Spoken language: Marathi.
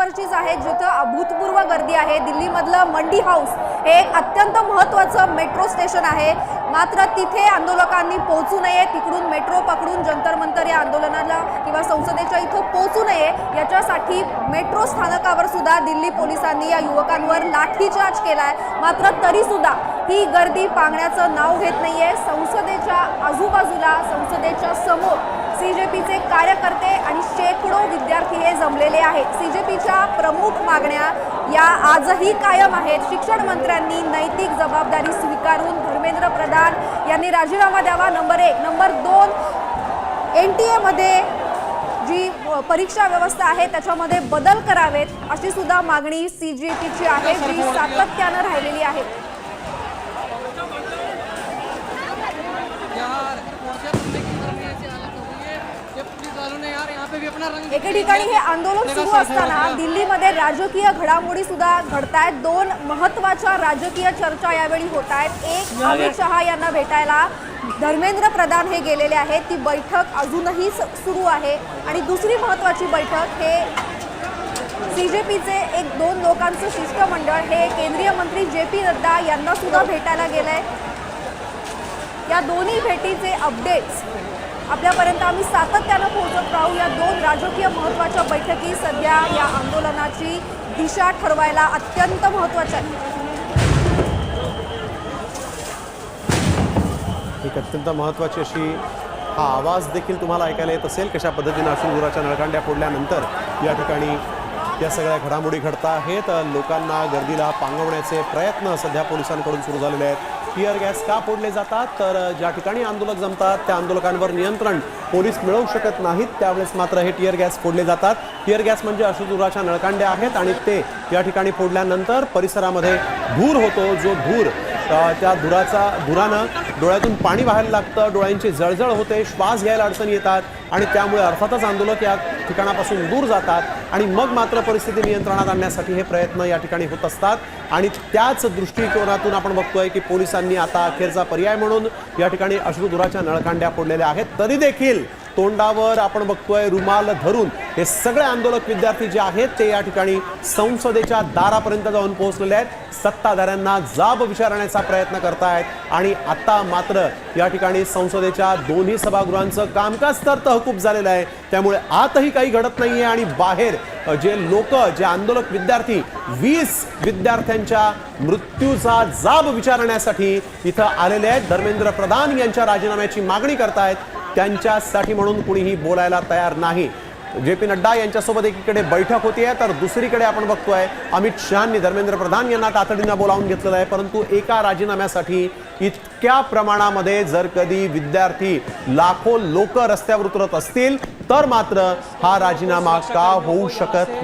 मेट्रोवरचीच आहे जिथं अभूतपूर्व गर्दी आहे। दिल्लीमधलं मंडी हाऊस हे एक अत्यंत महत्त्वाचं मेट्रो स्टेशन आहे, मात्र तिथे आंदोलकांनी पोहोचू नये, तिकडून मेट्रो पकडून जंतर मंतर या आंदोलनाला किंवा संसदेच्या इथं पोहोचू नये याच्यासाठी मेट्रो स्थानकावर सुद्धा दिल्ली पोलिसांनी या युवकांवर लाठीचार्ज केलाय। मात्र तरी सुद्धा ही गर्दी पांगण्याचं नाव घेत नाहीये। संसदेच्या आजूबाजूला, संसदेच्या समोर सीजेपीचे कार्यकर्ते आणि शेकडो विद्यार्थी हे जमलेले आहेत। सीजेपीच्या प्रमुख मागण्या या आजही कायम आहेत। शिक्षण मंत्र्यांनी नैतिक जबाबदारी स्वीकारून धर्मेंद्र प्रधान यांनी राजीनामा द्यावा, नंबर 1, नंबर 2 एनटीए मध्ये जी परीक्षा व्यवस्था आहे त्याच्यामध्ये बदल करावेत, अशी सुद्धा मागणी सीजेपीची आहे, जी सातत्याने राहिलेली आहे। एके ठिकाणी हे आंदोलन सुरू असताना दिल्लीमध्ये राजकीय घडामोडी सुद्धा घडतायत। 2 महत्त्वाच्या राजकीय चर्चा यावेळी होत आहेत। एक, अमित शहा यांना भेटायला धर्मेंद्र प्रधान हे गेलेले आहेत, ती बैठक अजूनही सुरू आहे। आणि दुसरी महत्त्वाची बैठक हे सीजेपीचे 1-2 लोकांचं शिष्टमंडळ हे केंद्रीय मंत्री JP नड्डा यांना सुद्धा भेटायला गेलंय। या दोन्ही भेटीचे अपडेट्स आपल्यापर्यंत आम्ही सातत्याने पोहोचत राहू। या 2 राजकीय महत्त्वाच्या बैठकी सध्या या आंदोलनाची दिशा ठरवायला अत्यंत महत्त्वाच्या आहेत। एक अत्यंत महत्त्वाची अशी हा आवाज देखील तुम्हाला ऐकायला येत असेल, कशा पद्धतीने अश्रुधुराच्या नळकांड्या फोडल्यानंतर या ठिकाणी या सगळ्या घडामोडी घडत आहेत। लोकांना गर्दीला पांगवण्याचे प्रयत्न सध्या पोलिसांकडून सुरू झालेले आहेत। टियर गॅस का फोडले जातात, तर ज्या ठिकाणी आंदोलक जमतात त्या आंदोलकांवर नियंत्रण पोलीस मिळवू शकत नाहीत, त्यावेळेस मात्र हे टियर गॅस फोडले जातात। टियर गॅस म्हणजे अश्रुधुराच्या नळकांड्या आहेत आणि ते या ठिकाणी फोडल्यानंतर परिसरामध्ये धूर होतो। जो धूर त्या धुरानं डोळ्यातून पाणी व्हायला लागतं, डोळ्यांची जळजळ होते, श्वास घ्यायला अडचणी येतात आणि त्यामुळे अर्थातच आंदोलक या ठिकाणापासून दूर जातात आणि मग मात्र परिस्थिती नियंत्रणात आणण्यासाठी हे प्रयत्न या ठिकाणी होत असतात। आणि त्याच दृष्टिकोनातून आपण बघतोय की पोलिसांनी आता अखेरचा पर्याय म्हणून या ठिकाणी अश्रुधुराच्या नळकांड्या फोडलेल्या आहेत। तरी देखील तोंडावर आपण बघतोय रुमाल धरून हे सगळे आंदोलक विद्यार्थी जे आहेत ते या ठिकाणी संसदेच्या दारापर्यंत जाऊन पोहोचलेले आहेत, सत्ताधाऱ्यांना जाब विचारण्याचा प्रयत्न करतायत। आणि आता मात्र या ठिकाणी संसदेच्या दोन्ही सभागृहांचं कामकाज तर तहकूब झालेलं आहे, त्यामुळे आतही काही घडत नाहीये आणि बाहेर जे लोक, जे आंदोलक विद्यार्थी 20 विद्यार्थ्यांच्या मृत्यूचा जाब विचारण्यासाठी इथं आलेले आहेत, धर्मेंद्र प्रधान यांच्या राजीनाम्याची मागणी करतायत, त्यांच्यासाठी म्हणून कुणीही बोलायला तयार नाही। JP नड्डा यांच्यासोबत एकीकडे बैठक होतीये, तर दुसरीकडे आपण बघतोय अमित शहांनी धर्मेंद्र प्रधान यांना तातडीनं बोलावून घेतलेलं आहे। परंतु एका राजीनाम्यासाठी इतक्या प्रमाणामध्ये जर कधी विद्यार्थी, लाखो लोक रस्त्यावर उतरत असतील तर मात्र हा राजीनामा का होऊ शकत नाही।